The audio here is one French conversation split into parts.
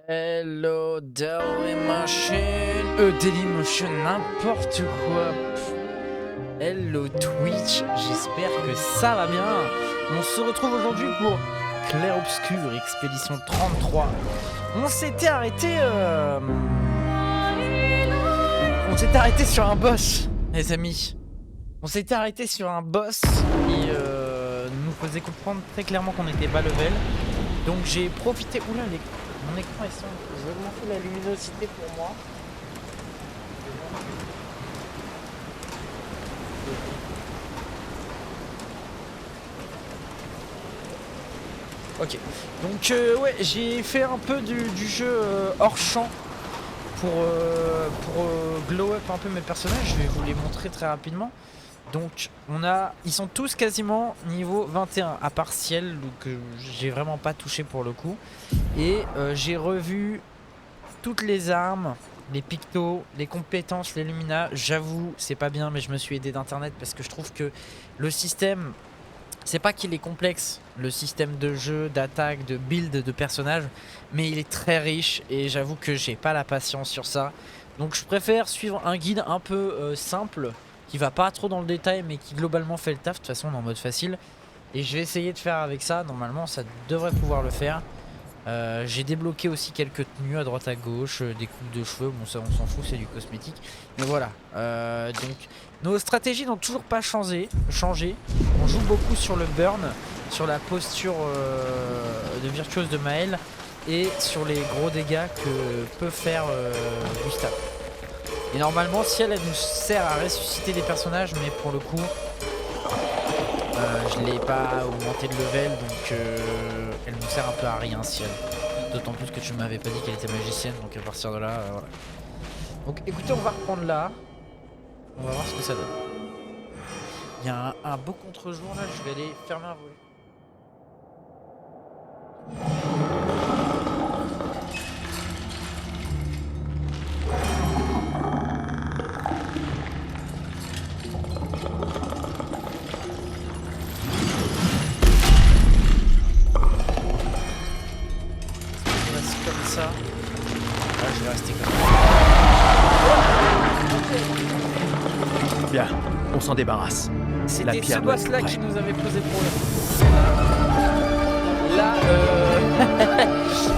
Hello Dailymotion, Dailymotion, n'importe quoi. Hello Twitch, j'espère que ça va bien. On se retrouve aujourd'hui pour Clair Obscur, Expédition 33. On s'était arrêté sur un boss, les amis. On s'était arrêté sur un boss qui nous faisait comprendre très clairement qu'on n'était pas level. Donc j'ai profité... Oula, mon écran est sombre. J'ai augmenté la luminosité pour moi. Ok. Donc ouais, j'ai fait un peu du jeu hors champ pour glow up un peu mes personnages. Je vais vous les montrer très rapidement. Donc ils sont tous quasiment niveau 21 à part Ciel, donc j'ai vraiment pas touché pour le coup. Et j'ai revu toutes les armes, les pictos, les compétences, les lumina. J'avoue, c'est pas bien, mais je me suis aidé d'internet parce que je trouve que le système, c'est pas qu'il est complexe, le système de jeu, d'attaque, de build de personnages, mais il est très riche et j'avoue que j'ai pas la patience sur ça. Donc je préfère suivre un guide un peu simple, qui va pas trop dans le détail mais qui globalement fait le taf. De toute façon on est en mode facile et je vais essayer de faire avec ça. Normalement ça devrait pouvoir le faire. J'ai débloqué aussi quelques tenues à droite à gauche, des coupes de cheveux, bon ça on s'en fout, c'est du cosmétique. Mais voilà, donc nos stratégies n'ont toujours pas changé. On joue beaucoup sur le burn, sur la posture de virtuose de Maël et sur les gros dégâts que peut faire Gustave. Et normalement Ciel elle nous sert à ressusciter des personnages, mais pour le coup je l'ai pas augmenté de level, donc elle nous sert un peu à rien Ciel. D'autant plus que tu ne m'avais pas dit qu'elle était magicienne, donc à partir de là voilà. Donc écoutez, on va reprendre là. On va voir ce que ça donne. Il y a un beau contre-jour là, je vais aller fermer un volet. Je reste comme ça. Là, je vais rester comme ça. Bien, on s'en débarrasse. La C'était pierre ce doit boss être là prêt. qui nous avait posé problème. Là,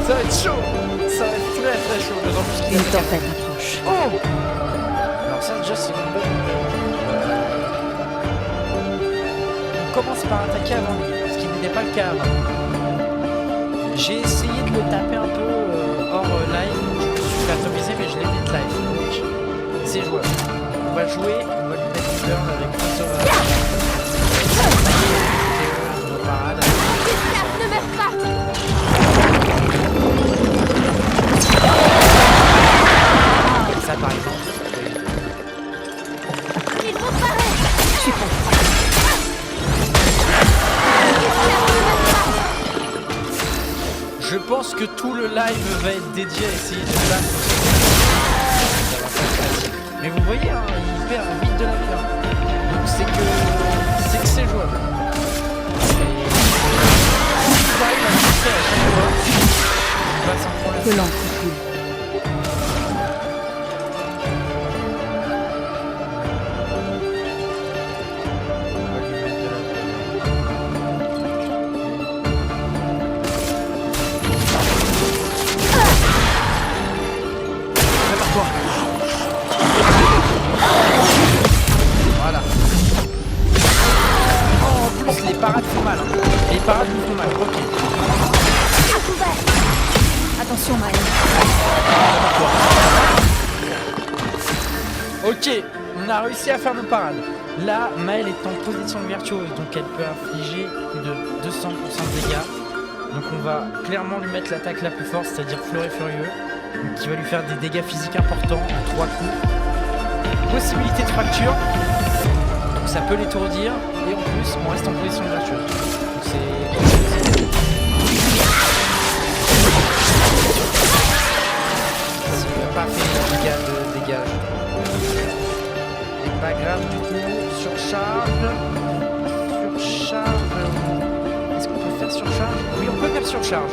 ça va être chaud. Ça va être très très chaud. D'autant plus qu'il y a Une des tempête approche. Oh! Alors ça déjà c'est une bonne nouvelle. On commence par attaquer avant lui, ce qui n'était pas le cas avant. J'ai essayé de le taper un peu hors live, je me suis fait atomiser mais je l'ai vite live, donc c'est jouable. On va jouer, on va lui mettre une burn avec un sauvage. Nos parades. Ne meurs pas. Ça par exemple. Il faut parer. Je pense que tout le live va être dédié à essayer de battre. Mais vous voyez, hein, il perd vite de la vie. Hein. Donc c'est que c'est jouable. Et si tu arrives à le pousser à chaque fois, il va sans problème. Que l'encre coule. On va lui mettre de la Prépare-toi. Voilà. Oh, en plus, les parades font mal. Hein. Les parades nous font mal. Ok. À couvert. Attention, Maël. Ok, on a réussi à faire nos parades. Là, Maëlle est en position virtuose, donc elle peut infliger plus de 200% de dégâts. Donc on va clairement lui mettre l'attaque la plus forte, c'est-à-dire Fleuret Furieux, donc qui va lui faire des dégâts physiques importants en 3 coups. Possibilité de fracture, donc ça peut l'étourdir, et en plus on reste en position virtueuse. Donc c'est pas fait de dégâts de dégage. C'est pas grave du tout. Surcharge. Surcharge. Est-ce qu'on peut faire surcharge? Oui, on peut faire surcharge.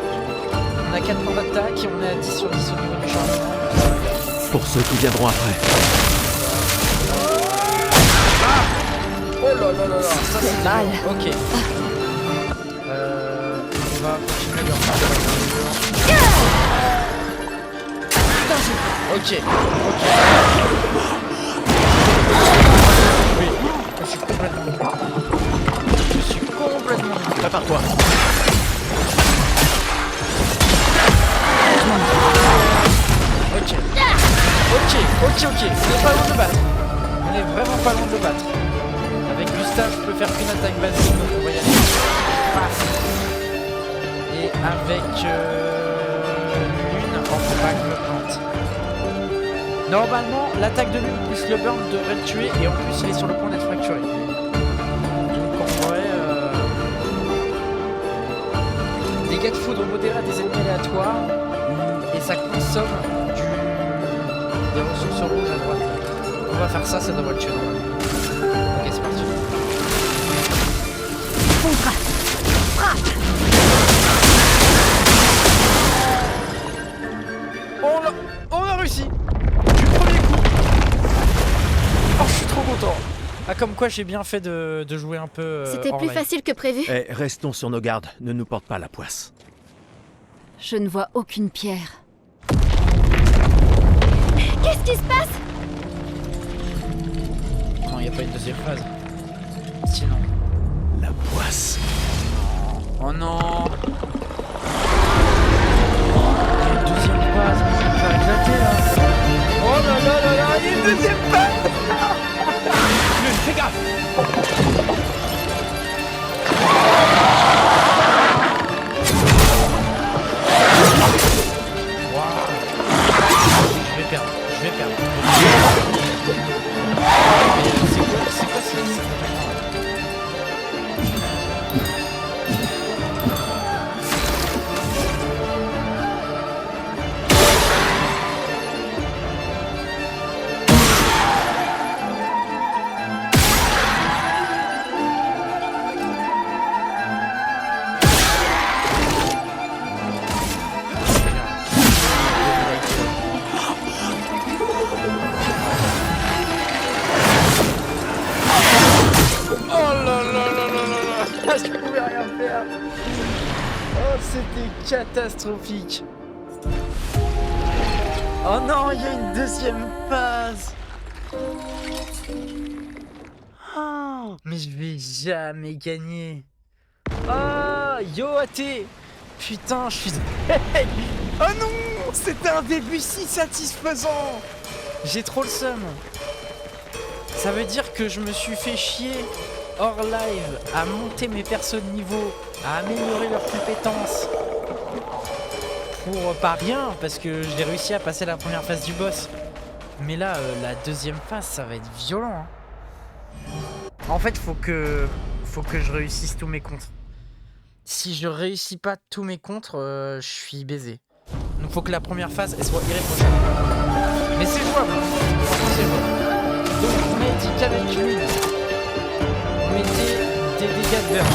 On a 4 points d'attaque et on est à 10 sur 10 au niveau du chargement. Pour ceux qui viendront après. Oh là là là là, ça c'est mal. Ok. On va continuer de Ok, ok. Oui, je suis complètement. Prépare-toi. Ok. Ok. On est pas loin de le battre. On est vraiment pas loin de le battre. Avec Gustave, je peux faire qu'une attaque basique, donc on va y aller. Paf. Et avec Lune, faut pas que je me plante. Normalement, l'attaque de Lune plus le burn devrait le tuer, et en plus, il est sur le point d'être fracturé. Donc en vrai, dégâts de foudre modérés à des ennemis aléatoires, et ça consomme des ressources rouges à droite. On va faire ça, ça devrait le tuer normalement. Ok, c'est parti. On a réussi du premier coup. Oh, je suis trop content. Ah, comme quoi j'ai bien fait de jouer un peu. C'était hors plus live. facile que prévu. Eh, restons sur nos gardes. Ne nous porte pas la poisse. Je ne vois aucune pierre. Qu'est-ce qui se passe? Non, il n'y a pas une deuxième phase. Sinon. La poisse. Oh non. Il y a une deuxième phase, mais je vais me faire éclater là. Oh là là là là, il y a une deuxième phase. Lune, fais gaffe. Waouh. Je vais perdre. C'est quoi cette attaque-là? Je pouvais rien faire. Oh, c'était catastrophique. Oh non, il y a une deuxième phase. Oh, mais je vais jamais gagner. Oh, yo AT. Putain, je suis... Oh non, c'était un début si satisfaisant. J'ai trop le seum. Ça veut dire que je me suis fait chier hors live à monter mes persos de niveau, à améliorer leurs compétences pour pas rien parce que j'ai réussi à passer la première phase du boss. Mais là, la deuxième phase, ça va être violent. Hein. En fait, faut que je réussisse tous mes contres. Si je réussis pas tous mes contres, je suis baisé. Donc faut que la première phase elle soit irréprochable. Mais c'est jouable. C'est jouable. Donc on a dit qu'avec lui, on mettait des dégâts de verre.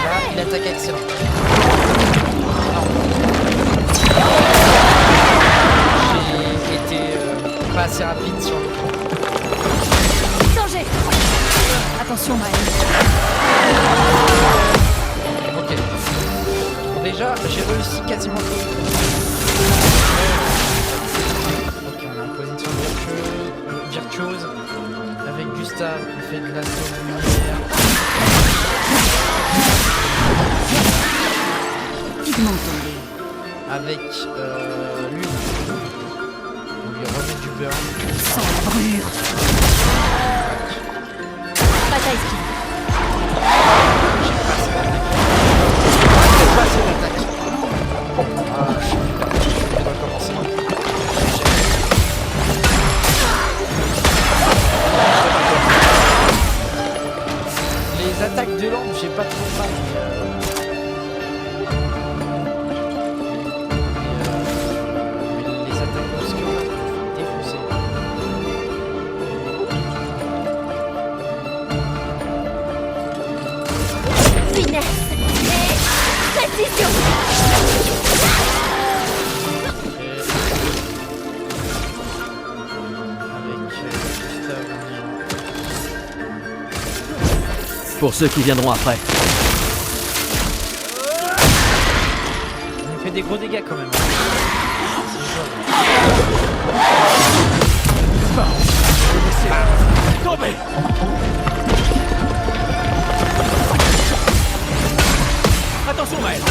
Là, il attaque excellent. J'ai été pas assez rapide sur le coup. Danger. Attention, Maël. Ok. Bon, déjà, j'ai réussi quasiment tout. Ok, on est en position virtuose. Avec Gustave, on fait de l'assaut de lumière. Pigment tombé. Avec lui, on lui remet du beurre. Sans la brûlure. Bataille skill. J'ai pas assez d'attaque. Ah, je suis parti. On va commencer. Les attaques de lampe, j'ai pas trop mal. Mais les attaques obscures, je me fais défoncer. Finesse et précision. Pour ceux qui viendront après. On fait des gros dégâts quand même. Tombez! Attention, Maël!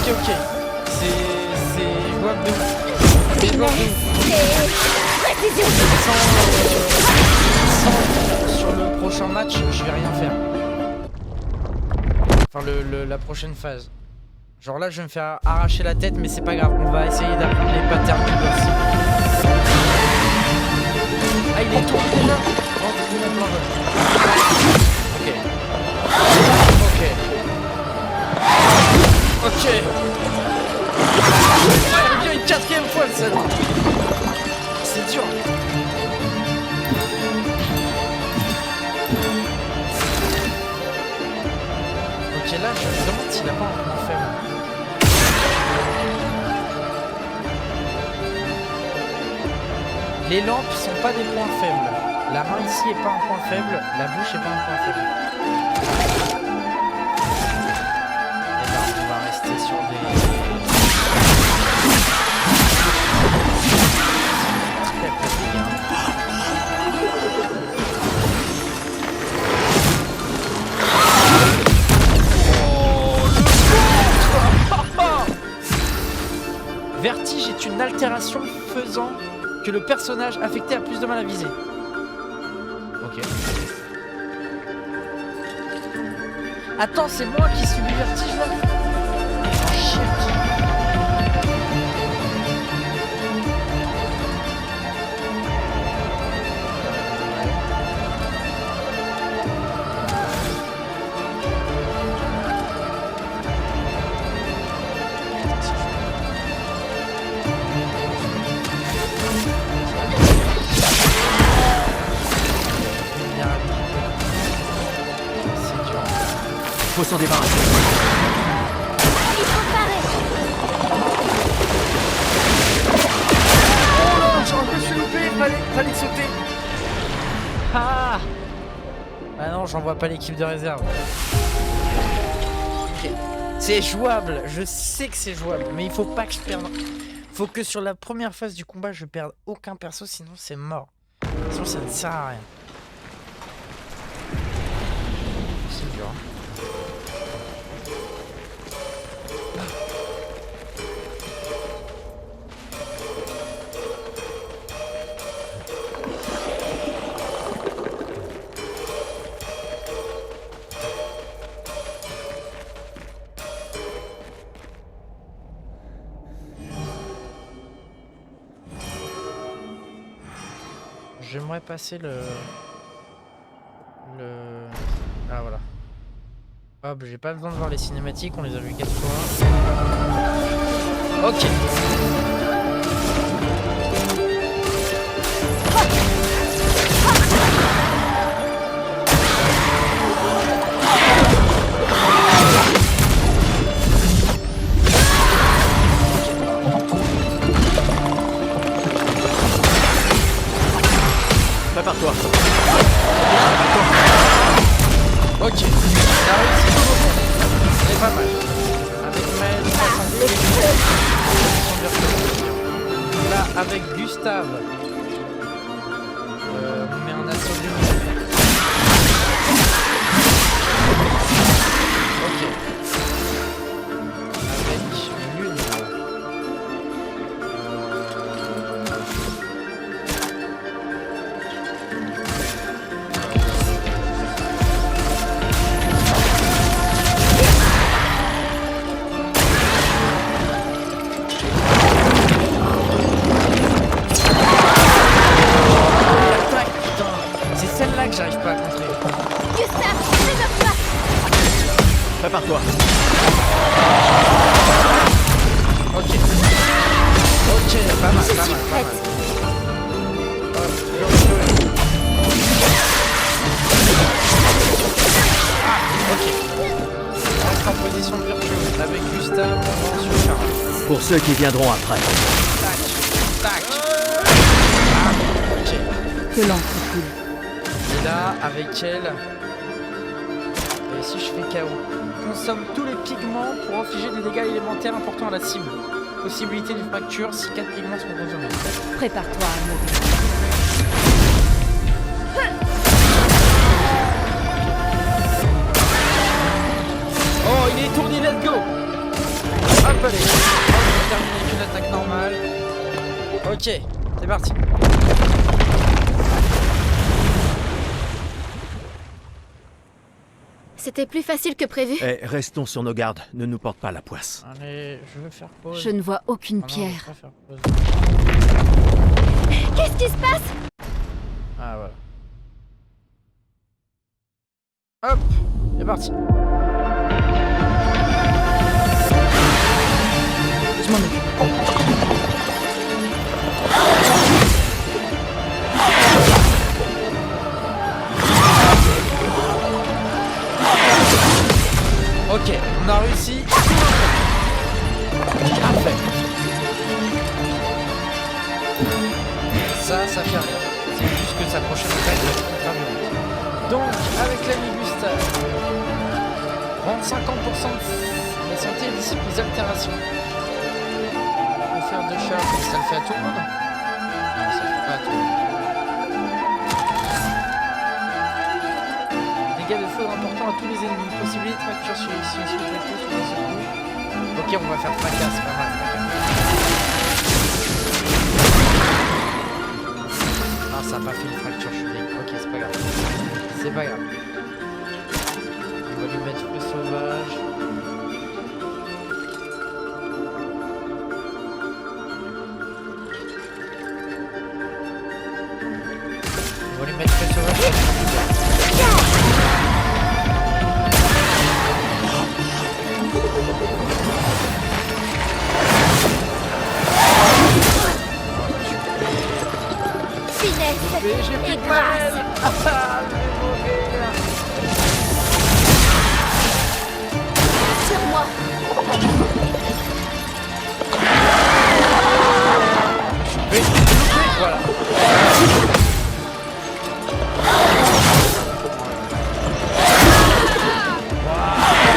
Ok. C'est jouable de ouf. C'est jouable de ouf. Précision. Sur le prochain match, je vais rien faire. Enfin, la prochaine phase. Genre là, je vais me faire arracher la tête, mais c'est pas grave. On va essayer d'apprendre les patterns du boss. Ah, il est tombé déjà. Ok. Il revient une quatrième fois, le salaud. C'est dur. Ok, là, je me demande s'il a pas un point faible. Les lampes sont pas des points faibles. La main ici est pas un point faible. La bouche est pas un point faible. Et là, on va rester sur des... très peu de dégâts. Vertige est une altération faisant que le personnage affecté a plus de mal à viser. Ok. Attends, c'est moi qui suis du vertige là. Oh, shit. Faut s'en débarrasser. Il faut parer. Oh non, je me suis loupé, fallait sauter. Ah bah non, j'envoie pas l'équipe de réserve. Ok. C'est jouable, je sais que c'est jouable, mais il faut pas que je perde. Faut que sur la première phase du combat, je perde aucun perso, sinon c'est mort. Sinon ça ne sert à rien. C'est dur. Hein. J'aimerais passer le... Ah voilà. Hop, j'ai pas besoin de voir les cinématiques, on les a vues 4 fois. Ok. Prépare-toi. Ok. La réussite, c'est pas mal. Avec Mel, là, avec Gustave, on met un assaut de ok. Avec Lune. J'arrive pas à contrer. Gustave, prépare-toi. Prépare-toi. Ok. Ok, pas mal, Je pas suis mal, pas prête. mal. Hop, ah, ok. On reste en position de virtuose. Avec Gustave, on va sur Charles. Pour ceux qui viendront après. Tac, tac. Ah, ok. Que l'encre coule. Et là, avec elle, et si je fais KO, consomme tous les pigments pour infliger des dégâts élémentaires importants à la cible. Possibilité de fracture si 4 pigments sont consommés. Prépare-toi à mourir. Oh, il est étourdi, let's go. Hop, allez. On va terminer avec une attaque normale. Ok, c'est parti. C'était plus facile que prévu. Eh, restons sur nos gardes. Ne nous porte pas la poisse. Allez, je veux faire pause. Je ne vois aucune Ah non, je veux pierre. pas faire pause. Qu'est-ce qui se passe? Ah, voilà. Hop, c'est parti. Je m'en occupe. Ok, on a réussi. Parfait. Ça fait rien. C'est juste que sa prochaine attaque va être ultra violente. Donc, avec l'ami Gustave, rendre 50% de la santé et dissipe les altérations. On peut faire 2 charges, ça le fait à tout le monde? Non, ça le fait pas à tout le monde. Dégâts de feu importants à tous les ennemis. Possibilité de fracture sur les sur les coups, sur les secours. Ok, on va faire fracasse, pas mal. Ah, ça a pas fait une fracture, je suis dégoûté. Ok, c'est pas grave. C'est pas grave. On va va lui mettre feu sauvage. On va lui mettre feu sauvage. Finesse J'ai et plus de grâce. mal. Ah, je vais mourir. Sur moi. Oui, voilà.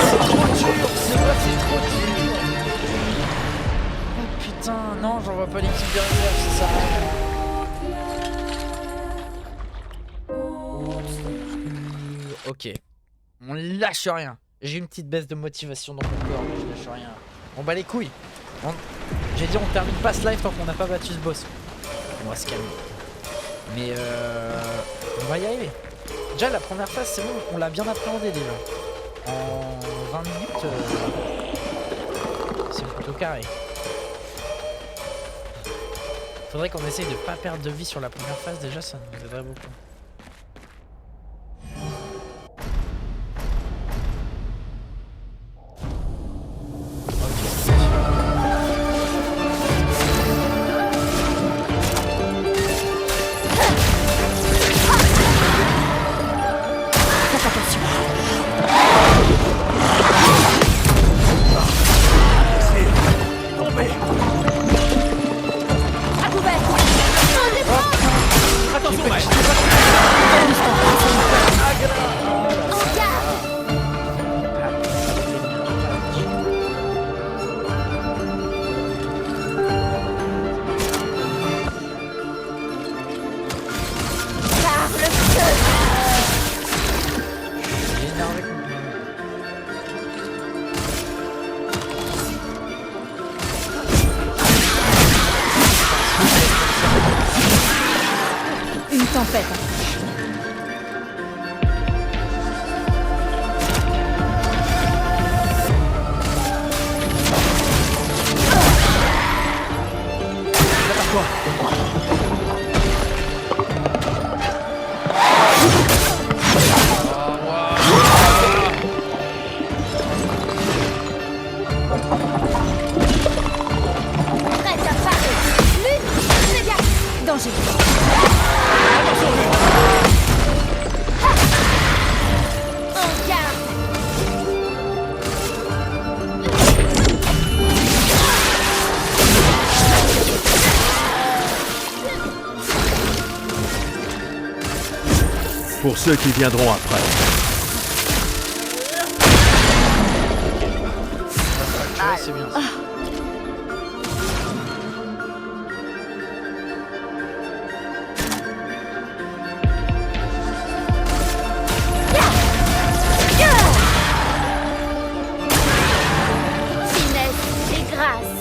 C'est trop dur, c'est vrai, c'est trop dur. Oh putain, non, j'en vois pas l'équipe derrière, c'est ça. Ok, on lâche rien. J'ai une petite baisse de motivation dans mon corps, mais je lâche rien. On bat les couilles. J'ai dit on termine pas ce live tant qu'on n'a pas battu ce boss. On va se calmer. Mais on va y arriver. Déjà la première phase c'est bon, on l'a bien appréhendé déjà. En 20 minutes, c'est plutôt carré. Faudrait qu'on essaye de pas perdre de vie sur la première phase déjà, ça nous aiderait beaucoup. Une tempête. Prête à parer. Lune immédiate. Danger. En garde. Pour ceux qui viendront après. Tu vois, c'est bien ça. Finesse et grâce.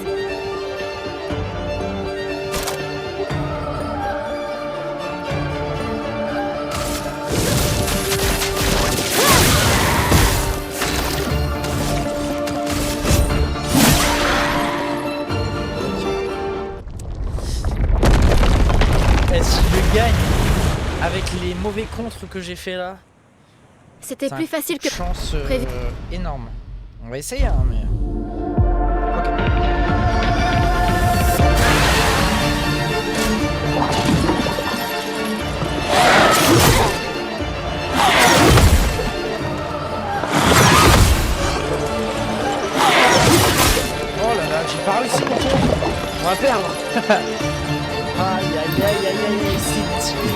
Est-ce que je gagne avec les mauvais contres que j'ai fait là? C'était C'est plus un facile coup de que chance prévu. énorme. On va essayer, hein, mais. Ok. Oh là là, j'ai pas réussi mon tour. On va perdre. Aïe aïe aïe aïe aïe, c'est dur.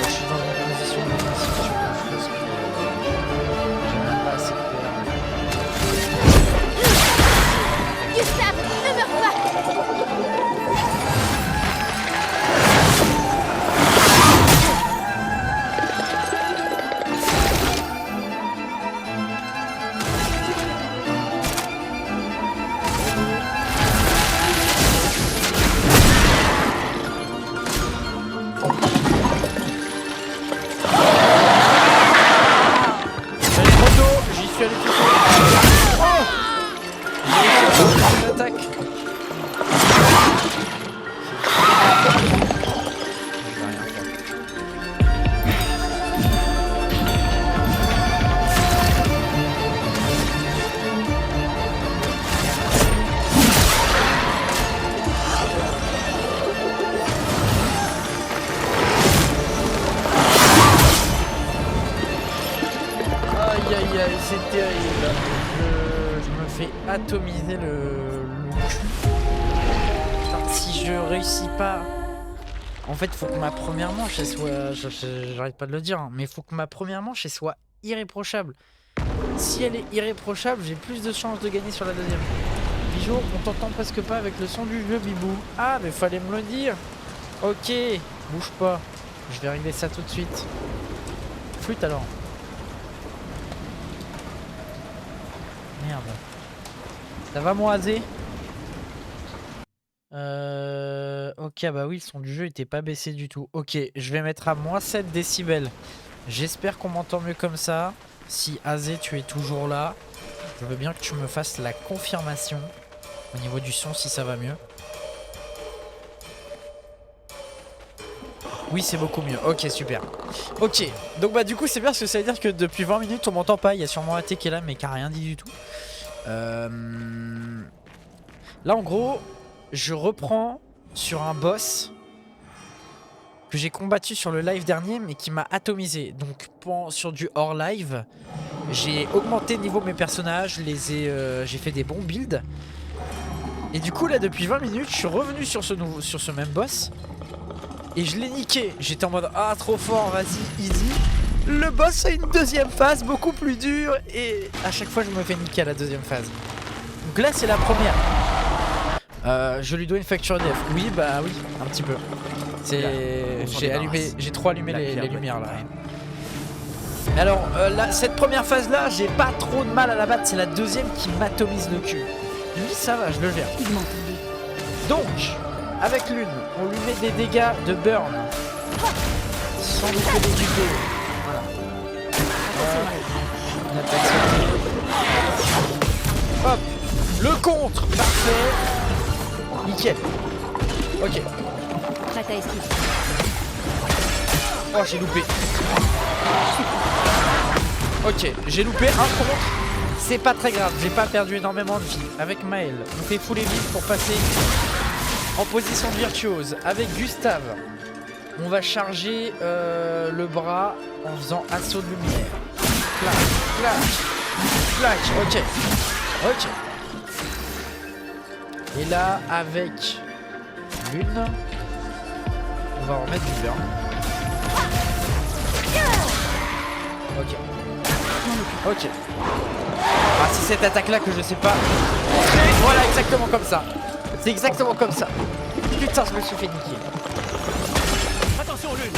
Je suis dans une position défensive sur quelque chose que j'ai même pas assez de perles. Gustave, ne meurs pas. aller tout seul. Oh, l'attaque. Aïe aïe aïe, c'est terrible. Je me fais atomiser le cul. Putain, si je réussis pas. En fait, faut que ma première manche elle soit. J'arrête pas de le dire, hein, mais faut que ma première manche elle soit irréprochable. Si elle est irréprochable, j'ai plus de chances de gagner sur la deuxième. Bijou, on t'entend presque pas avec le son du jeu, Bibou. Ah, mais fallait me le dire. Ok, bouge pas. Je vais régler ça tout de suite. Flûte alors. Merde. Ça va mon Azé? Ok, bah oui, le son du jeu était pas baissé du tout. Ok, je vais mettre à moins 7 décibels. J'espère qu'on m'entend mieux comme ça. Si Azé, tu es toujours là, je veux bien que tu me fasses la confirmation au niveau du son si ça va mieux. Oui, c'est beaucoup mieux. Ok, super. Ok, donc bah du coup c'est bien parce que ça veut dire que depuis 20 minutes on m'entend pas. Il y a sûrement AT qui est là mais qui a rien dit du tout. Là en gros, je reprends sur un boss que j'ai combattu sur le live dernier mais qui m'a atomisé. Donc sur du hors live, j'ai augmenté le niveau de mes personnages, j'ai fait des bons builds. Et du coup là depuis 20 minutes je suis revenu sur ce même boss. Et je l'ai niqué. J'étais en mode ah trop fort, vas-y, easy. Le boss a une deuxième phase beaucoup plus dure. Et à chaque fois je me fais niquer à la deuxième phase. Donc là c'est la première. Je lui dois une facture d'EF. Oui bah oui, un petit peu. J'ai trop allumé les lumières là. Mais alors là, cette première phase là, j'ai pas trop de mal à la battre. C'est la deuxième qui m'atomise le cul. Lui ça va, je le gère. Donc avec l'une, on lui met des dégâts de burn sans nous faire des dégâts. Voilà. Une attaque sautée. Hop, le contre, parfait. Nickel. Ok. Prête à esquiver. Oh, j'ai loupé. Ok, j'ai loupé un contre. C'est pas très grave, j'ai pas perdu énormément de vie. Avec Maël, on fait full vite pour passer en position de virtuose. Avec Gustave, on va charger le bras en faisant assaut de lumière. Clac, clac, clac, ok. Ok. Et là, avec l'une, on va remettre du burn. Ok. Ok. Ah, c'est cette attaque-là que je sais pas. Voilà, exactement comme ça. C'est exactement comme ça. Putain, je me suis fait niquer. Attention, l'une.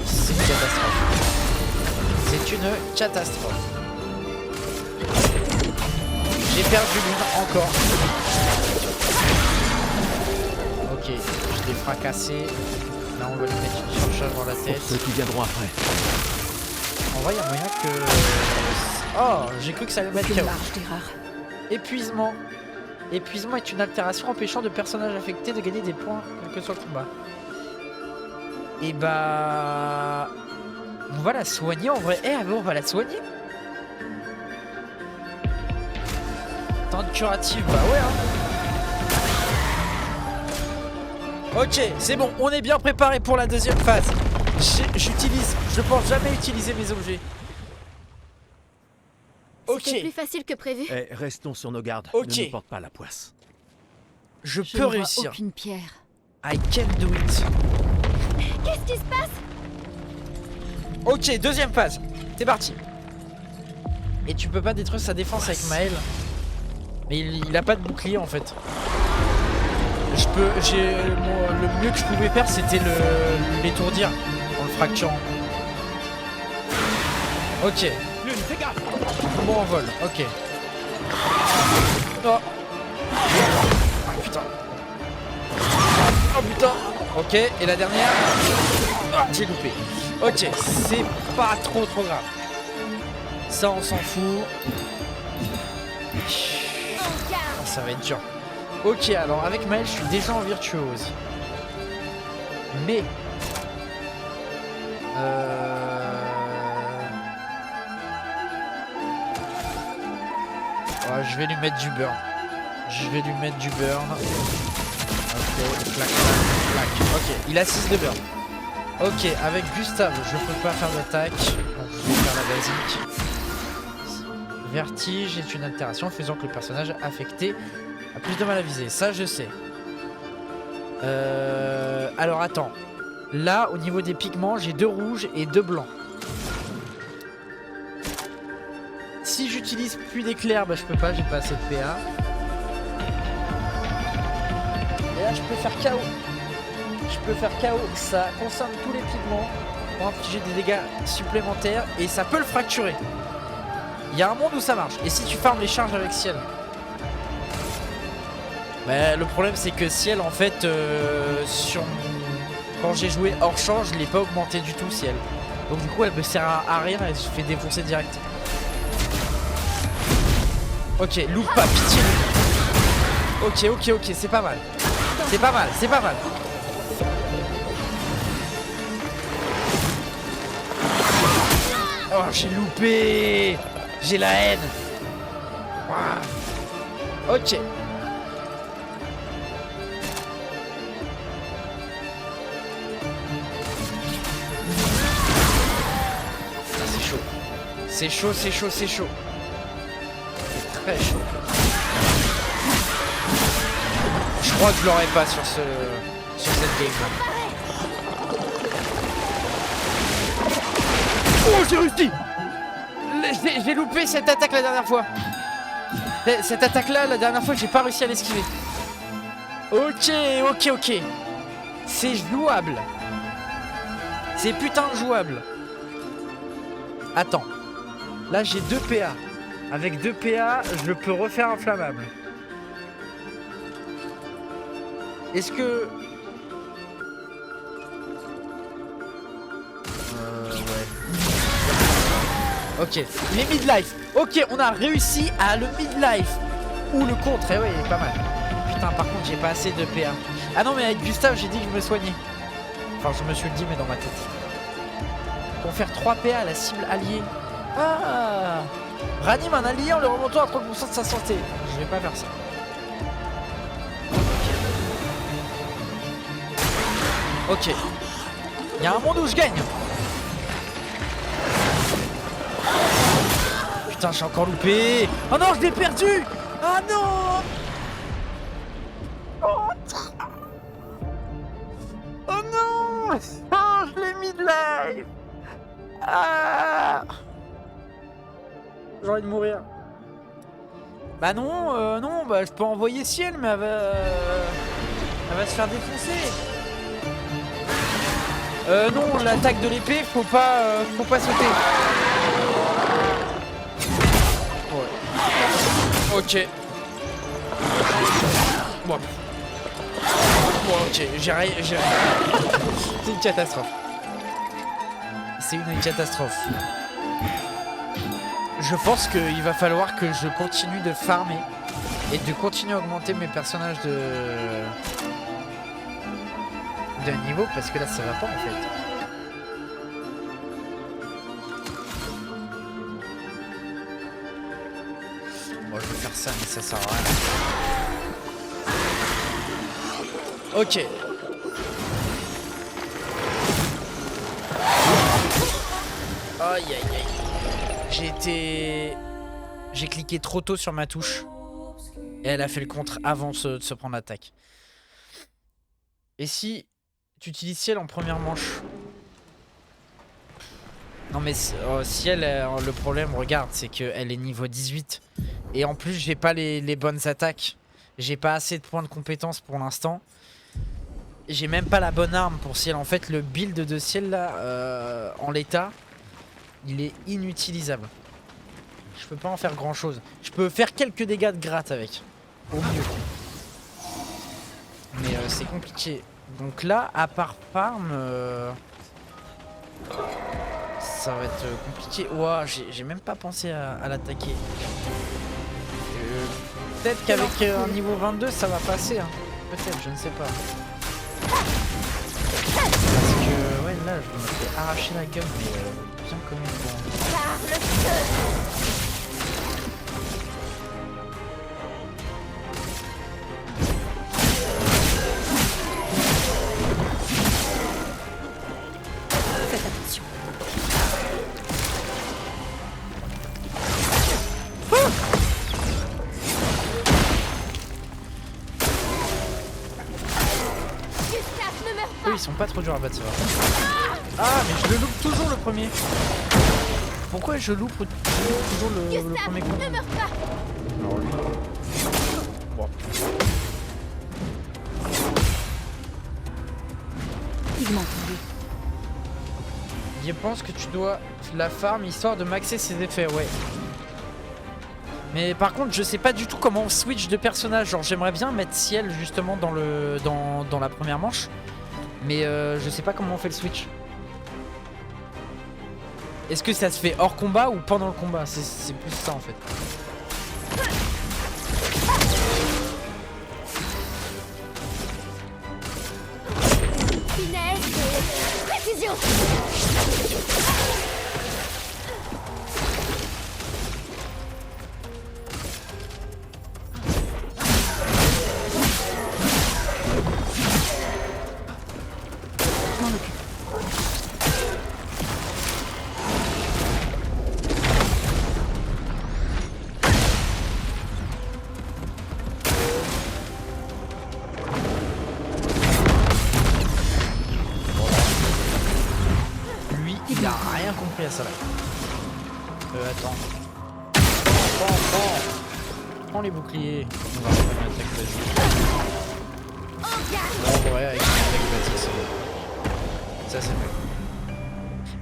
C'est une catastrophe. C'est une catastrophe. J'ai perdu l'une encore. Ok, je l'ai fracassé. Là, on va lui mettre une surcharge dans la tête. Pour ceux qui viendront après. En vrai, il y a moyen que... Oh, j'ai cru que ça allait mettre KO. Épuisement. Épuisement est une altération empêchant de personnages affectés de gagner des points, quel que soit le combat. Et bah... On va la soigner en vrai. Eh, on va la soigner. Temps de curative, bah ouais hein. Ok, c'est bon, on est bien préparé pour la deuxième phase. Je pense jamais utiliser mes objets. Ok. C'était plus facile que prévu. Eh, restons sur nos gardes. Ok. Ne nous porte pas la poisse. Je Je peux ne vois réussir. aucune pierre. I can do it. Qu'est-ce qui se passe? Ok, deuxième phase. C'est parti. Et tu peux pas détruire sa défense avec Maël. Mais il a pas de bouclier en fait. Le mieux que je pouvais faire c'était l'étourdir en le fracturant. Ok. L'une, fais gaffe. Bon en vol, ok. Oh. Putain. Oh putain. Ok, et la dernière. Ah, j'ai loupé. Ok, c'est pas trop grave. Ça, on s'en fout. Ah, ça va être dur. Ok, alors avec Maël, je suis déjà en virtuose. Mais... Ouais, je vais lui mettre du burn. Ok, clac, clac, clac. Ok, il a 6 de burn. Ok, avec Gustave, je peux pas faire d'attaque. Donc je vais faire la basique. Vertige est une altération faisant que le personnage affecté a plus de mal à viser. Ça, je sais. Alors, attends. Là, au niveau des pigments, j'ai 2 rouges et 2 blancs. Si j'utilise pluie d'éclair, bah je peux pas, j'ai pas assez de PA. Et là, je peux faire KO. Ça concerne tous les pigments pour infliger des dégâts supplémentaires et ça peut le fracturer. Il y a un monde où ça marche. Et si tu farmes les charges avec Ciel? Bah, le problème c'est que Ciel en fait quand j'ai joué hors champ, je l'ai pas augmenté du tout Ciel. Donc du coup elle me sert à rien, elle se fait défoncer direct. Ok, loupe pas, pitié. Ok, c'est pas mal. C'est pas mal. Oh, j'ai loupé. J'ai la haine. Wow. Ok. C'est chaud. C'est très chaud. Je crois que je l'aurais pas sur cette game là. Oh, j'ai réussi. J'ai loupé cette attaque la dernière fois. Cette attaque là, la dernière fois, j'ai pas réussi à l'esquiver. Ok. C'est jouable. C'est putain de jouable. Attends. Là, j'ai 2 PA. Avec 2 PA, je peux refaire inflammable. Est-ce que... ouais. Ok, il est mid-life. Ok, on a réussi à le mid-life. Ou le contre, ouais, il est pas mal. Putain, par contre, j'ai pas assez de PA. Ah non, mais avec Gustave, j'ai dit que je me soignais. Enfin, je me suis le dit, mais dans ma tête. Pour faire 3 PA à la cible alliée. Ah, ranime un allié en le remontant à 30% de sa santé. Je vais pas faire ça. Ok. Il y a un monde où je gagne. Putain, j'ai encore loupé. Oh non, je l'ai perdu. Ah non. Oh non. Oh, je l'ai mis de live. Ah. J'ai envie de mourir. Bah non, non, bah je peux envoyer Ciel, mais elle va se faire défoncer. Non, l'attaque de l'épée, faut pas sauter. Ouais. Ok. Bon, ok, j'ai rien. C'est une catastrophe. C'est une catastrophe. Je pense qu'il va falloir que je continue de farmer et de continuer à augmenter mes personnages de niveau parce que là ça va pas en fait. Bon, je vais faire ça mais ça sert à rien. Ok. Aïe aïe aïe. J'ai cliqué trop tôt sur ma touche et elle a fait le contre avant de se prendre l'attaque. Et si tu utilises Ciel en première manche? Non mais Ciel, le problème, regarde, c'est qu'elle est niveau 18 et en plus j'ai pas les bonnes attaques. J'ai pas assez de points de compétence pour l'instant. J'ai même pas la bonne arme pour Ciel. En fait, le build de Ciel là, en l'état, il est inutilisable. Je peux pas en faire grand chose. Je peux faire quelques dégâts de gratte avec. Au mieux. Mais c'est compliqué. Donc là, à part farm... ça va être compliqué. Ouah, j'ai même pas pensé à l'attaquer. Peut-être qu'avec un niveau 22 ça va passer. Hein. Peut-être, je ne sais pas. Parce que ouais là je me fais arracher la gueule mais bien comme il faut. Par le feu. Faites attention. Gustave, ne meurs pas. Eux ils sont pas trop durs à battre, c'est vrai. Ah mais je le loupe toujours le premier. Pourquoi je loupe toujours le Gustave, premier coup? ne meurs pas. Alors lui. Bon. Pigment tendu. Je pense que tu dois la farm histoire de maxer ses effets, ouais. Mais par contre je sais pas du tout comment on switch de personnage. Genre j'aimerais bien mettre Ciel justement dans la première manche. Mais je sais pas comment on fait le switch. Est-ce que ça se fait hors combat ou pendant le combat? C'est plus ça en fait. Finesse et précision. Je m'en occupe. Lui il a rien compris à ça là. Attends. Prends les boucliers. On va reprendre une attaque basique. En garde. Bon ouais avec une attaque basique c'est bon. Ça c'est fait.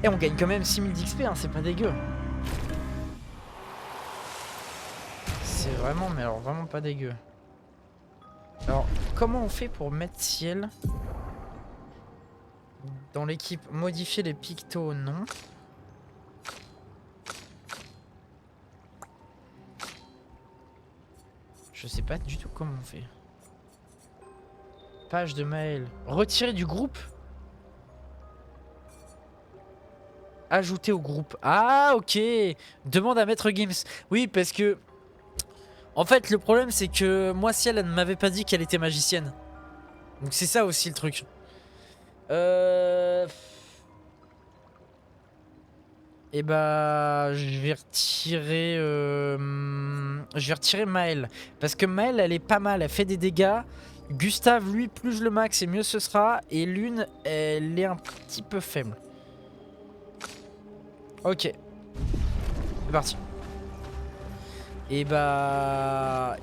Et on gagne quand même 6000 d'XP hein, c'est pas dégueu. C'est vraiment mais alors vraiment pas dégueu. Alors comment on fait pour mettre Ciel dans l'équipe? Modifier les pictos non. Je sais pas du tout comment on fait. Page de mail. Retirer du groupe. Ajouter au groupe. Ah ok. Demande à Maître Games. Oui parce que en fait le problème c'est que moi Ciel elle ne m'avait pas dit qu'elle était magicienne. Donc c'est ça aussi le truc. Et bah je vais retirer Maël. Parce que Maël elle est pas mal, elle fait des dégâts. Gustave lui plus je le max et mieux ce sera. Et Lune elle est un petit peu faible. Ok. C'est parti. Et bah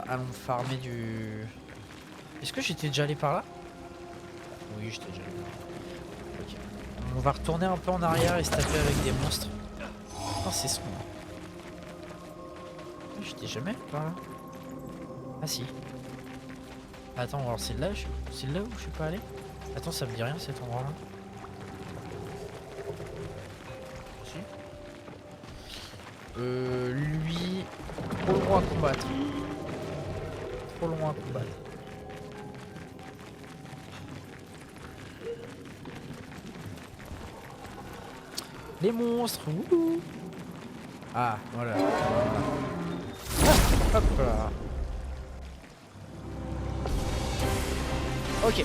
allons farmer du... Est-ce que j'étais déjà allé par là? Oui j'étais déjà allé par là. Ok. On va retourner un peu en arrière et se taper avec des monstres. Oh c'est sombre. J'étais jamais par là. Ah si. Attends, alors c'est là où je suis pas allé? Attends, ça me dit rien cet endroit là. Si. Lui... Trop loin à combattre. Trop loin à combattre. Les monstres, wouhou. Ah, voilà. Ah, hop là. Ok.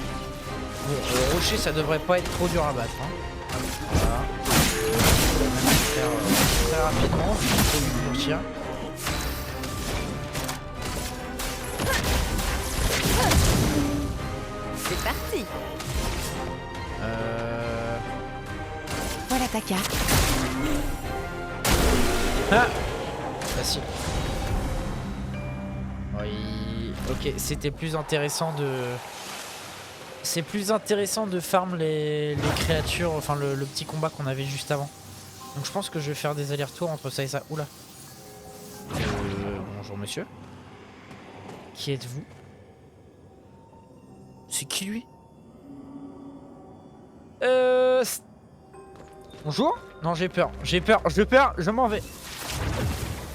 Bon, le rocher, ça devrait pas être trop dur à battre. Hein. Voilà. On va même faire très rapidement. Il faut lui grossir. C'est parti. Voilà ta carte. Ah facile. Oui. Ok, c'était plus intéressant de... C'est plus intéressant de farm les créatures, enfin le petit combat qu'on avait juste avant. Donc je pense que je vais faire des allers-retours entre ça et ça. Oula. Bonjour monsieur. Qui êtes-vous? C'est qui lui? Bonjour. Non, j'ai peur, je m'en vais.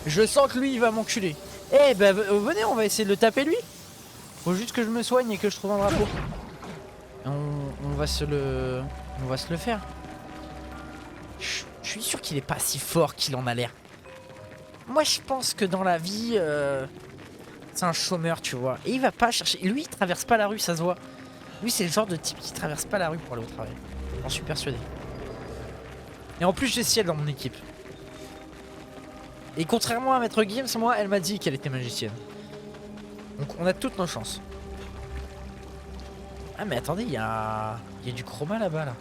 Je sens que lui, il va m'enculer. Eh ben, venez, on va essayer de le taper lui. Faut juste que je me soigne et que je trouve un drapeau. On va se le faire. Je suis sûr qu'il est pas si fort qu'il en a l'air. Moi, je pense que dans la vie, c'est un chômeur, tu vois. Et il va pas chercher. Lui, il traverse pas la rue, ça se voit. Lui, c'est le genre de type qui traverse pas la rue pour aller au travail. J'en suis persuadé. Et en plus, j'ai Ciel dans mon équipe. Et contrairement à Maître Gims, moi, elle m'a dit qu'elle était magicienne. Donc, on a toutes nos chances. Ah, mais attendez, il y a du chroma là-bas, là.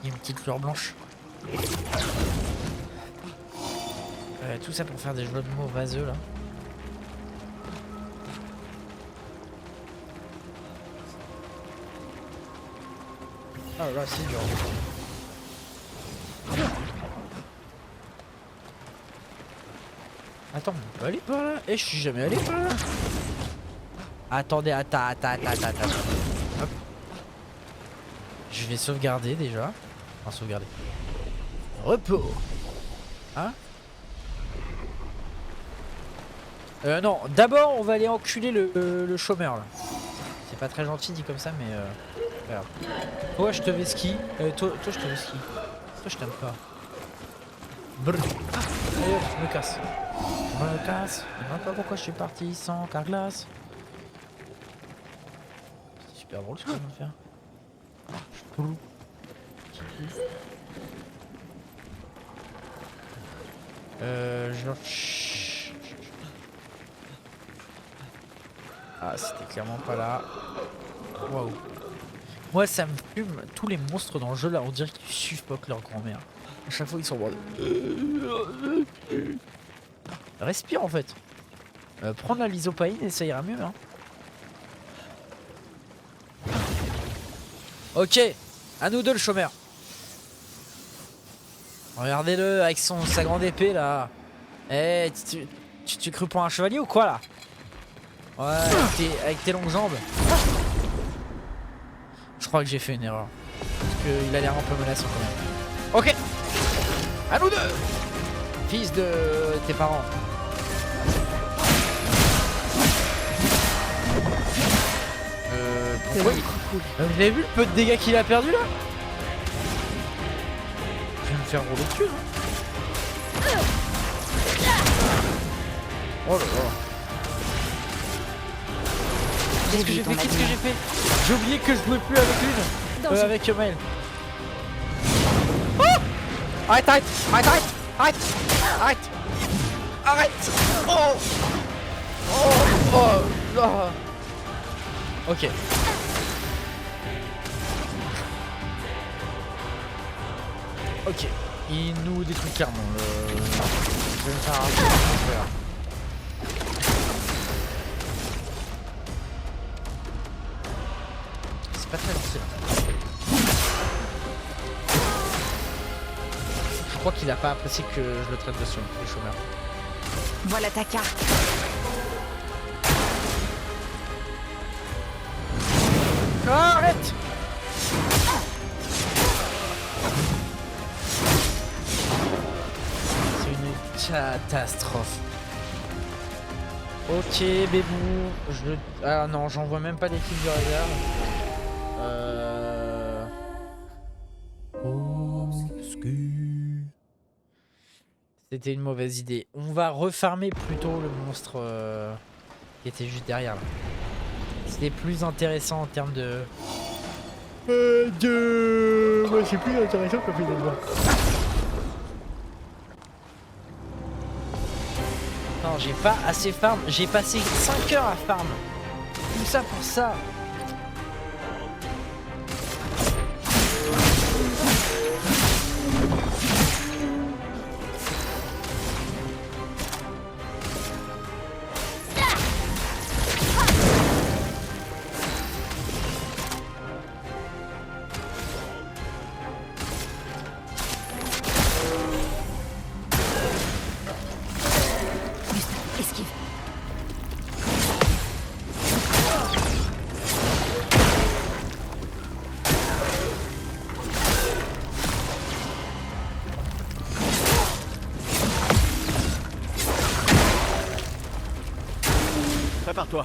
Il y a une petite fleur blanche. Tout ça pour faire des jeux de mots vaseux, là. Ah là, c'est dur. Attends, on peut aller par là? Eh, je suis jamais allé par là. Attendez, attends. Hop. Je vais sauvegarder déjà. Enfin, sauvegarder. Repos. Hein? Non, d'abord on va aller enculer le chômeur là. C'est pas très gentil dit comme ça, mais regarde. Toi je te vais ski. Toi je te vais ski. Toi je t'aime pas. Brrr. Allez hop, je me casse. Je me casse. Je ne sais pas pourquoi je suis parti sans carglass. C'est super drôle ce qu'on vient de faire. Ah, c'était clairement pas là. Waouh. Moi, ça me fume. Tous les monstres dans le jeu là, on dirait qu'ils suffoquent leur grand-mère. À chaque fois, ils sont en mode. Respire en fait. Prendre la lysopaïne et ça ira mieux. Hein. Ok, à nous deux le chômeur. Regardez-le avec sa grande épée là. Eh, tu cru pour un chevalier ou quoi là? Ouais, avec tes longues jambes. Je crois que j'ai fait une erreur. Parce qu'il a l'air un peu menaçant quand même. Ok, à nous deux. Fils de tes parents. Pourquoi vous avez vu le peu de dégâts qu'il a perdu là? Je vais me faire rouler dessus hein. Oh là là. Qu'est-ce que j'ai fait? J'ai oublié que je jouais plus avec l'une. Avec Maël. Oh, arrête. Oh. Ok. Ok. Il nous détruit clairement. Je vais me faire un... C'est pas très lancé là. Je crois qu'il a pas apprécié que je le traite dessus, les chômeurs. Voilà ta carte. Arrête! C'est une catastrophe. Ok, bébou. Ah non, j'en vois même pas d'équipe de réserve. C'était une mauvaise idée. On va refarmer plutôt le monstre qui était juste derrière là. C'était plus intéressant en termes de... Ouais, c'est plus intéressant que finalement. Non, j'ai pas assez farm. J'ai passé 5 heures à farm. Tout ça pour ça. Prépare-toi.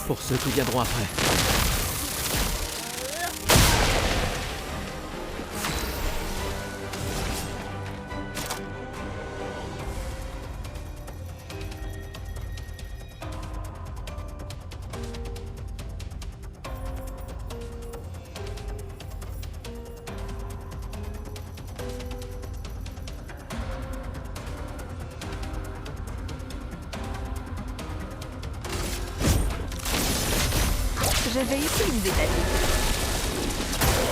Pour ceux qui viendront après. J'avais utilisé ta vie.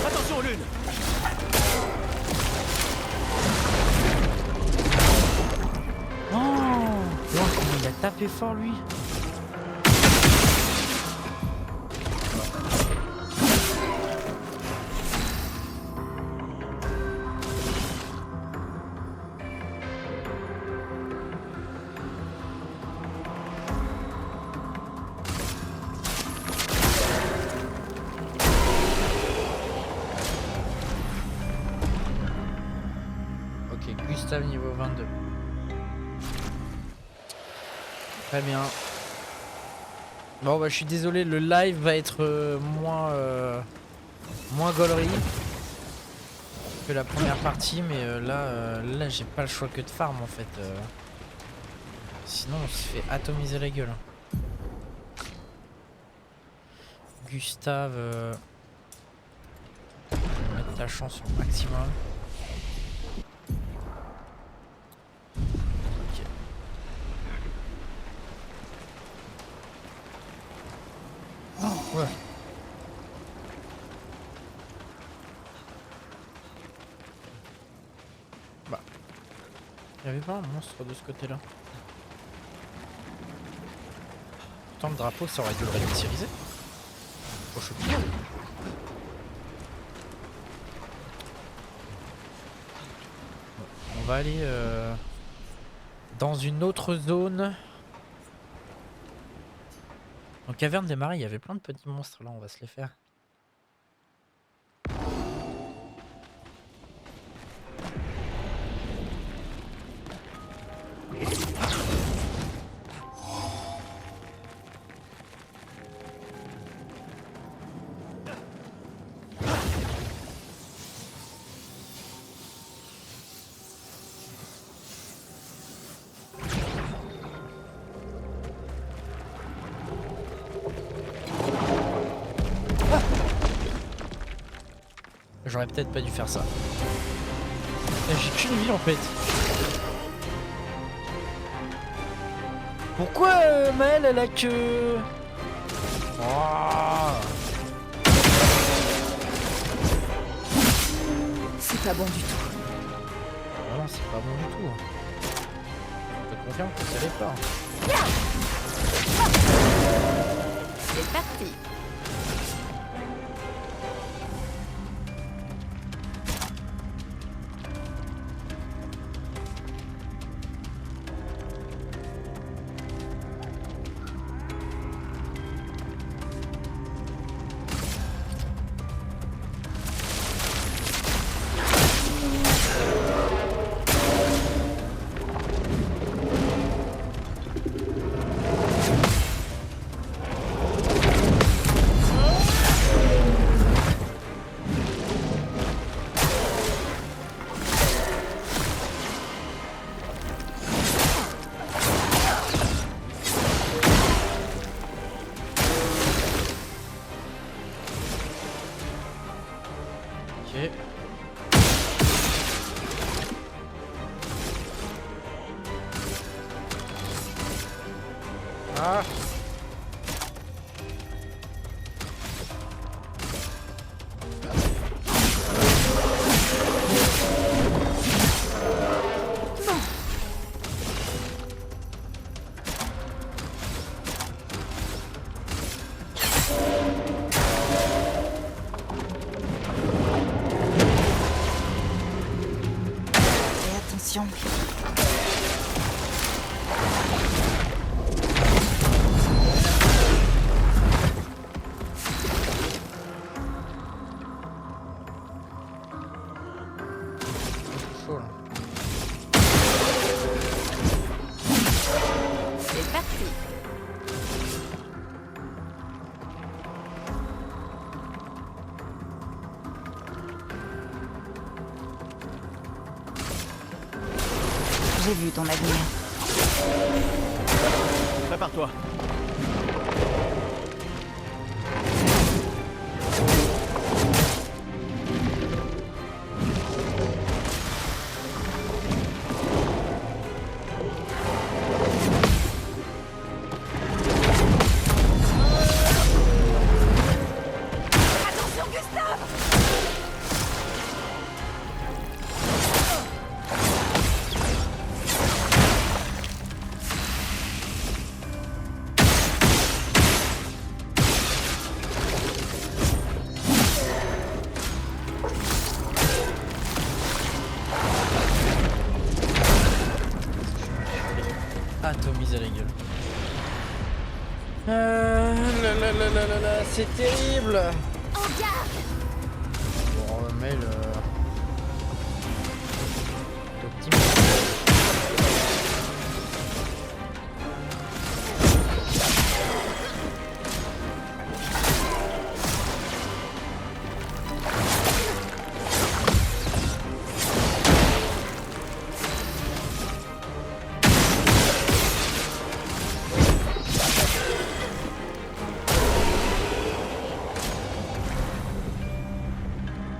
Attention, Lune! Oh, wow, comment il a tapé fort lui. Ok, Gustave niveau 22. Très bien. Bon bah je suis désolé, le live va être moins gaulerie que la première partie, mais là j'ai pas le choix que de farm en fait. Sinon on se fait atomiser la gueule. Gustave, on va mettre ta chance au maximum. Ok. Oh, ouais. Bah. Il y avait pas un monstre de ce côté-là. Pourtant le drapeau ça aurait dû le réutiliser. Trop choquant. On va aller dans une autre zone. En caverne des marais, il y avait plein de petits monstres là, on va se les faire. J'aurais peut-être pas dû faire ça. J'ai qu'une vie en fait. Pourquoi Maëlle elle a que... Oh. C'est pas bon du tout. Non, c'est pas bon du tout. Je te confirme que ça l'est pas. C'est parti. Ok. Ah. J'ai vu ton avenir. Prépare-toi. Attention, Gustave! Atomisé la gueule. C'est terrible. En garde! Bon, mail. Optimisé.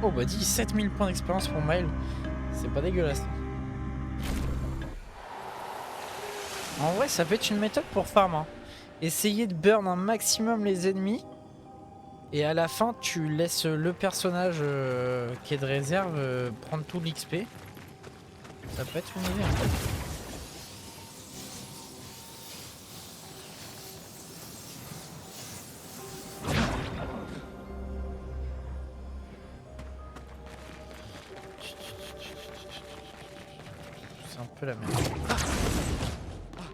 Oh bah dis 7000 points d'expérience pour Mail, c'est pas dégueulasse. En vrai ça peut être une méthode pour farm hein. Essayer de burn un maximum les ennemis et à la fin tu laisses le personnage qui est de réserve prendre tout l'XP. Ça peut être une idée en fait. C'est un peu la merde.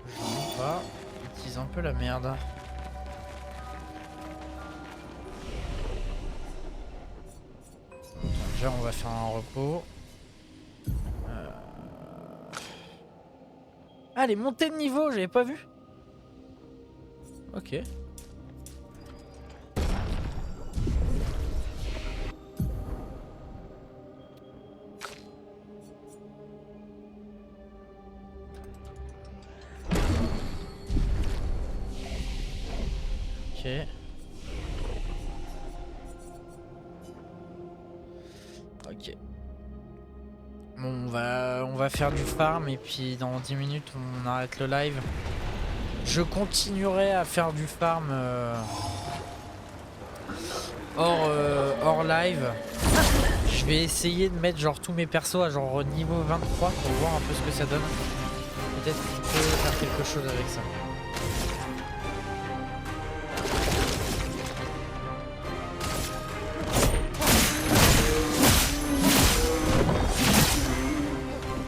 Je pas. Utilise un peu la merde. Attends, déjà on va faire un repos. Ah les montées de niveau, j'avais pas vu. Ok. Ok. Ok. Bon, on va faire du farm et puis dans 10 minutes on arrête le live. Je continuerai à faire du farm hors live. Je vais essayer de mettre genre tous mes persos à genre niveau 23 pour voir un peu ce que ça donne. Peut-être qu'on peut faire quelque chose avec ça.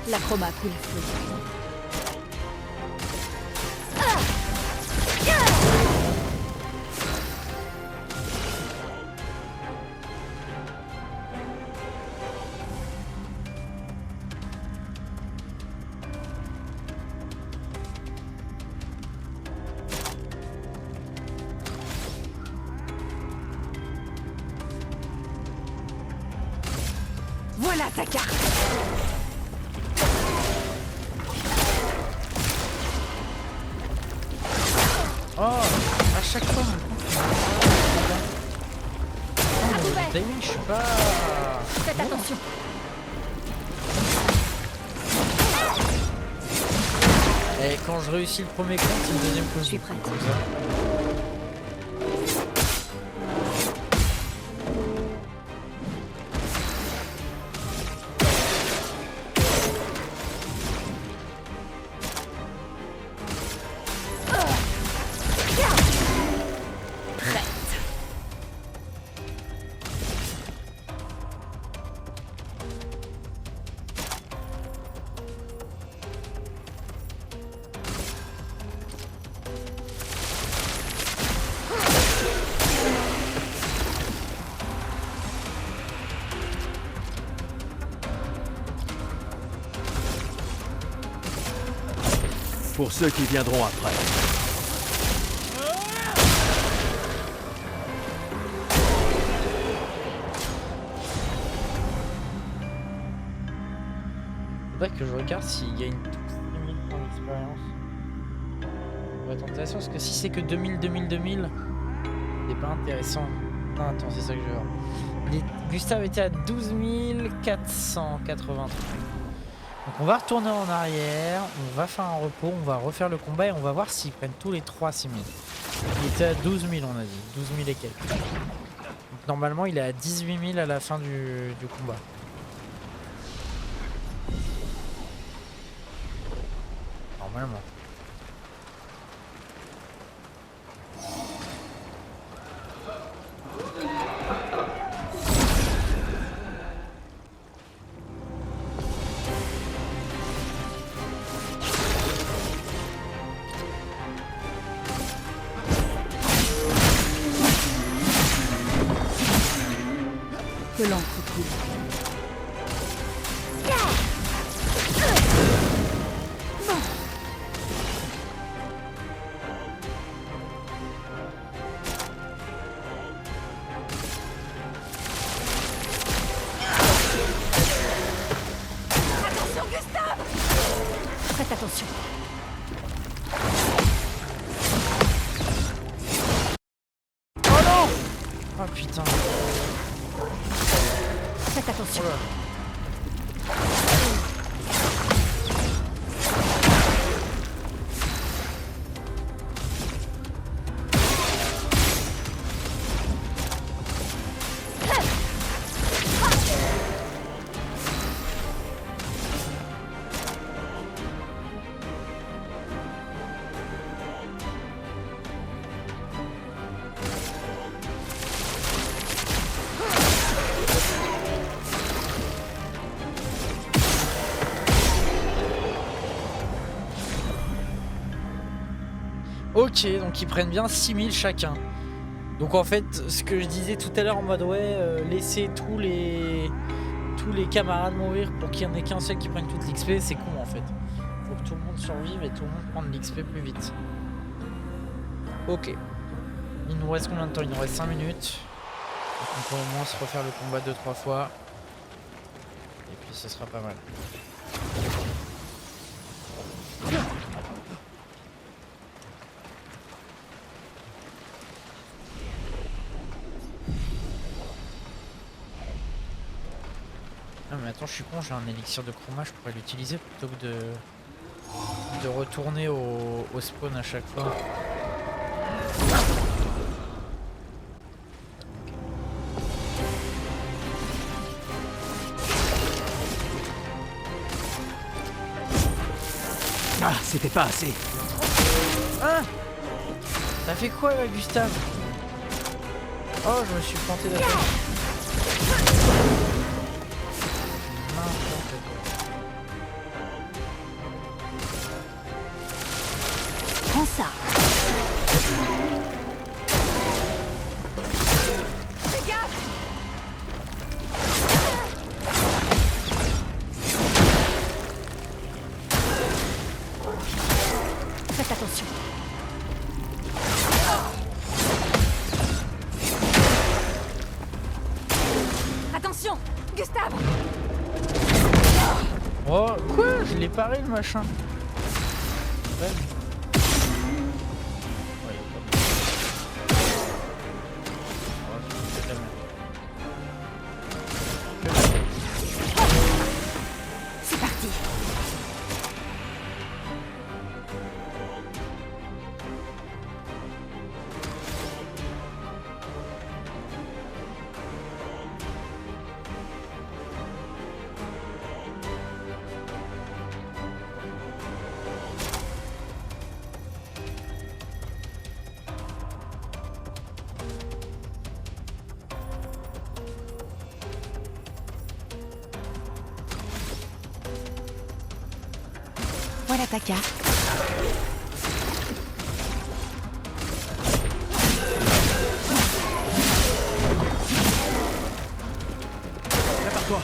L'acroma coule feu. Voilà ta carte! Oh, à chaque fois mon timing, je suis pas. Faites attention! Et quand je réussis le premier compte, c'est le deuxième coup. Je suis prête. Comme ça. Pour ceux qui viendront après. Faudrait que je regarde s'il y a une d'expérience. On va tenter ça parce que si c'est que 2000, c'est pas intéressant. Non, attends, c'est ça que je veux voir. Gustave était à 12 483. Donc on va retourner en arrière, on va faire un repos, on va refaire le combat et on va voir s'ils prennent tous les 3 6 000. Il était à 12 000 on a dit, 12 000 et quelques. Donc normalement il est à 18 000 à la fin du combat. Normalement. Que l'encre coule. Attention, Gustave! Faites attention. Oh non! Oh putain. Faites attention. Oh là. Ok, donc ils prennent bien 6000 chacun. Donc en fait, ce que je disais tout à l'heure en mode ouais, laisser tous les camarades mourir pour qu'il n'y en ait qu'un seul qui prenne toute l'XP, c'est con en fait. Faut que tout le monde survive et tout le monde prenne l'XP plus vite. Ok. Il nous reste combien de temps? Il nous reste 5 minutes. Donc on peut au moins se refaire le combat 2-3 fois. Et puis ce sera pas mal. Ah mais attends, je suis con, j'ai un élixir de chroma, je pourrais l'utiliser plutôt que de retourner au spawn à chaque fois. Ah, c'était pas assez. Hein? T'as fait quoi là, Gustave? Oh, je me suis planté la tête. Prends ça. Fais gaffe! Faites attention. Attention! Gustave! Oh, quoi? Je l'ai paré le machin. Ouais. Ouais, y a pas de- Oh, c'est de la merde. C'est parti. Voilà ta carte. Prépare-toi.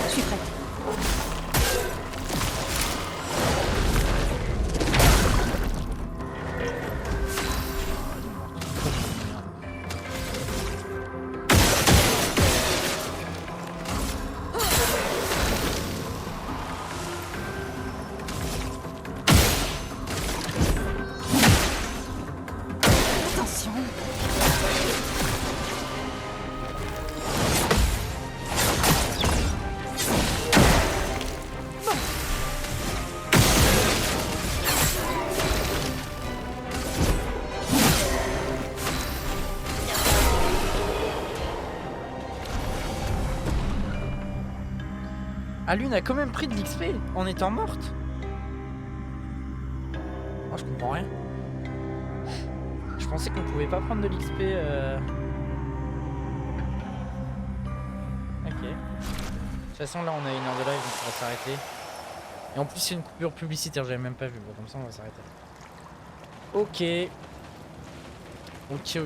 Je suis prête. Ah, l'une a quand même pris de l'XP en étant morte. Moi, je comprends rien. Je pensais qu'on pouvait pas prendre de l'XP. Ok. De toute façon, là, on a 1 heure de live, donc on va s'arrêter. Et en plus, c'est une coupure publicitaire, j'avais même pas vu. Bon, comme ça, on va s'arrêter. Ok. Ok.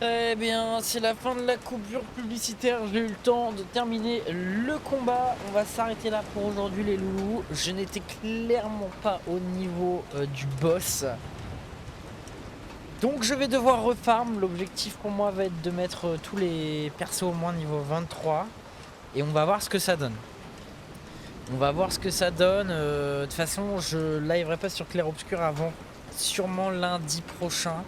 Très bien, c'est la fin de la coupure publicitaire. J'ai eu le temps de terminer le combat. On va s'arrêter là pour aujourd'hui, les loulous. Je n'étais clairement pas au niveau du boss. Donc je vais devoir refarm. L'objectif pour moi va être de mettre tous les persos au moins niveau 23. Et on va voir ce que ça donne. De toute façon, je liverai pas sur Clair Obscur avant sûrement lundi prochain.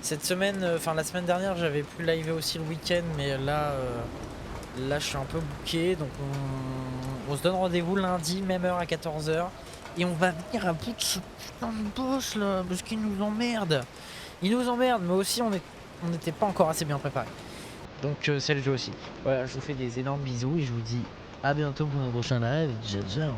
Cette semaine, enfin la semaine dernière, j'avais pu liver aussi le week-end, mais là, je suis un peu booké. Donc on se donne rendez-vous lundi, même heure à 14h. Et on va venir à bout de ce putain de boss là, parce qu'il nous emmerde. Il nous emmerde, mais aussi on n'était pas encore assez bien préparé. Donc c'est le jeu aussi. Voilà, je vous fais des énormes bisous et je vous dis à bientôt pour un prochain live. Ciao ciao.